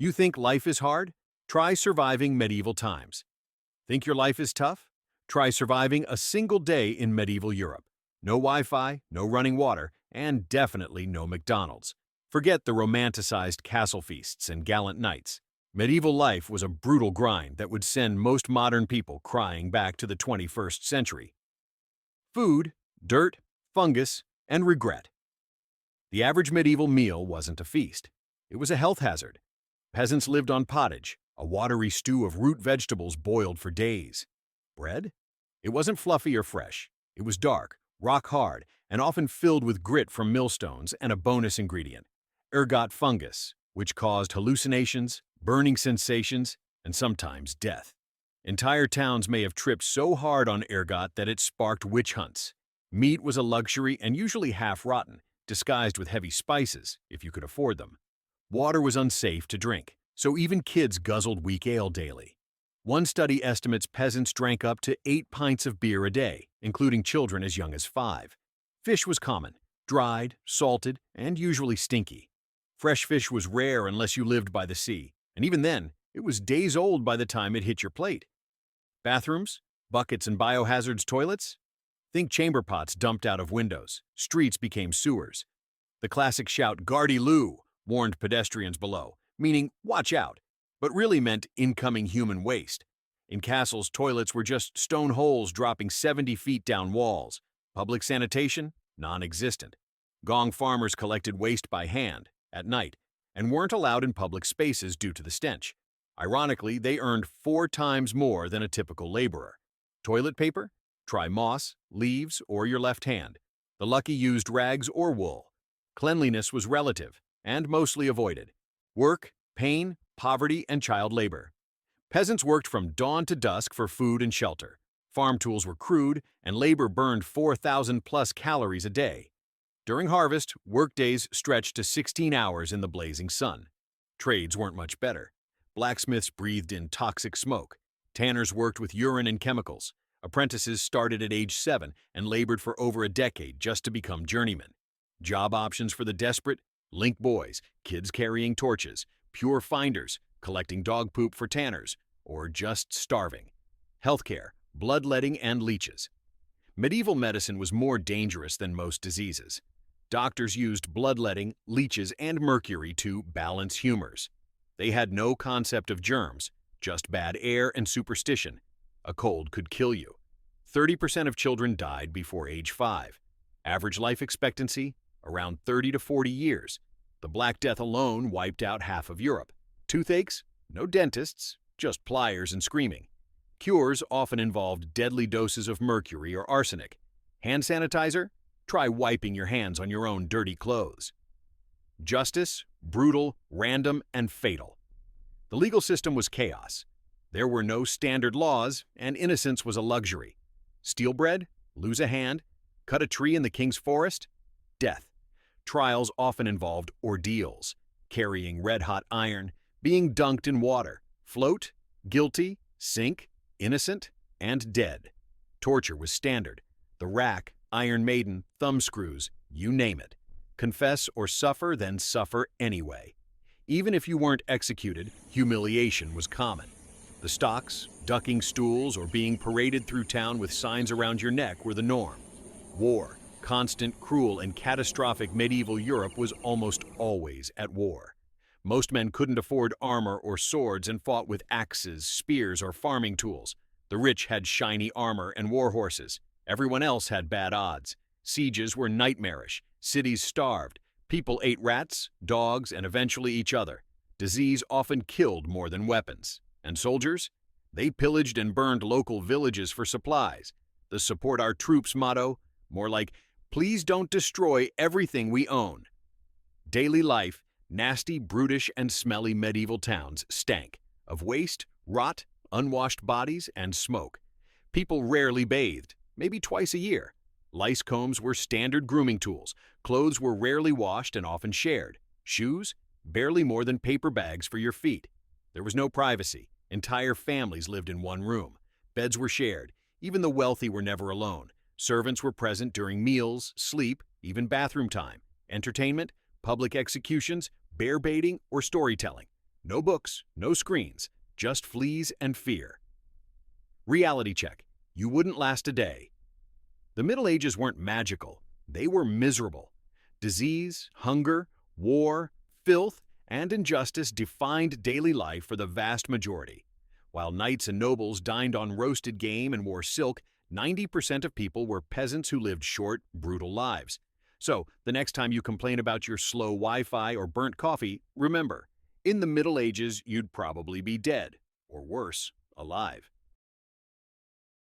You think life is hard? Try surviving medieval times. Think your life is tough? Try surviving a single day in medieval Europe. No Wi-Fi, no running water, and definitely no McDonald's. Forget the romanticized castle feasts and gallant knights. Medieval life was a brutal grind that would send most modern people crying back to the 21st century. Food, dirt, fungus, and regret. The average medieval meal wasn't a feast. It was a health hazard. Peasants lived on pottage, a watery stew of root vegetables boiled for days. Bread? It wasn't fluffy or fresh. It was dark, rock hard, and often filled with grit from millstones and a bonus ingredient, ergot fungus, which caused hallucinations, burning sensations, and sometimes death. Entire towns may have tripped so hard on ergot that it sparked witch hunts. Meat was a luxury and usually half-rotten, disguised with heavy spices, if you could afford them. Water was unsafe to drink, so even kids guzzled weak ale daily. One study estimates peasants drank up to 8 pints of beer a day, including children as young as 5. Fish was common, dried, salted, and usually stinky. Fresh fish was rare unless you lived by the sea, and even then, it was days old by the time it hit your plate. Bathrooms, buckets and biohazards toilets? Think chamber pots dumped out of windows. Streets became sewers. The classic shout, "Gardy Lou," warned pedestrians below, meaning watch out, but really meant incoming human waste. In castles, toilets were just stone holes dropping 70 feet down walls. Public sanitation? Non-existent. Gong farmers collected waste by hand, at night, and weren't allowed in public spaces due to the stench. Ironically, they earned 4 times more than a typical laborer. Toilet paper? Try moss, leaves, or your left hand. The lucky used rags or wool. Cleanliness was relative and mostly avoided. Work, pain, poverty, and child labor. Peasants worked from dawn to dusk for food and shelter. Farm tools were crude, and labor burned 4,000 plus calories a day. During harvest, workdays stretched to 16 hours in the blazing sun. Trades weren't much better. Blacksmiths breathed in toxic smoke. Tanners worked with urine and chemicals. Apprentices started at age 7 and labored for over a decade just to become journeymen. Job options for the desperate? Link boys, kids carrying torches, pure finders, collecting dog poop for tanners, or just starving. Healthcare, bloodletting, and leeches. Medieval medicine was more dangerous than most diseases. Doctors used bloodletting, leeches, and mercury to balance humors. They had no concept of germs, just bad air and superstition. A cold could kill you. 30% of children died before age 5. Average life expectancy? Around 30 to 40 years. The Black Death alone wiped out half of Europe. Toothaches? No dentists, just pliers and screaming. Cures often involved deadly doses of mercury or arsenic. Hand sanitizer? Try wiping your hands on your own dirty clothes. Justice? Brutal, random, and fatal. The legal system was chaos. There were no standard laws, and innocence was a luxury. Steal bread? Lose a hand? Cut a tree in the king's forest? Death. Trials often involved ordeals, carrying red-hot iron, being dunked in water, float, guilty, sink, innocent, and dead. Torture was standard. The rack, Iron Maiden, thumbscrews, you name it. Confess or suffer, then suffer anyway. Even if you weren't executed, humiliation was common. The stocks, ducking stools, or being paraded through town with signs around your neck were the norm. War, constant, cruel, and catastrophic medieval Europe was almost always at war. Most men couldn't afford armor or swords and fought with axes, spears, or farming tools. The rich had shiny armor and war horses. Everyone else had bad odds. Sieges were nightmarish. Cities starved. People ate rats, dogs, and eventually each other. Disease often killed more than weapons. And soldiers? They pillaged and burned local villages for supplies. The Support Our Troops motto? More like, please don't destroy everything we own. Daily life, nasty, brutish, and smelly medieval towns stank of waste, rot, unwashed bodies, and smoke. People rarely bathed, maybe twice a year. Lice combs were standard grooming tools. Clothes were rarely washed and often shared. Shoes? Barely more than paper bags for your feet. There was no privacy. Entire families lived in one room. Beds were shared. Even the wealthy were never alone. Servants were present during meals, sleep, even bathroom time. Entertainment, public executions, bear baiting, or storytelling. No books, no screens, just fleas and fear. Reality check. You wouldn't last a day. The Middle Ages weren't magical. They were miserable. Disease, hunger, war, filth, and injustice defined daily life for the vast majority. While knights and nobles dined on roasted game and wore silk, 90% of people were peasants who lived short, brutal lives. So, the next time you complain about your slow Wi-Fi or burnt coffee, remember, in the Middle Ages you'd probably be dead, or worse, alive.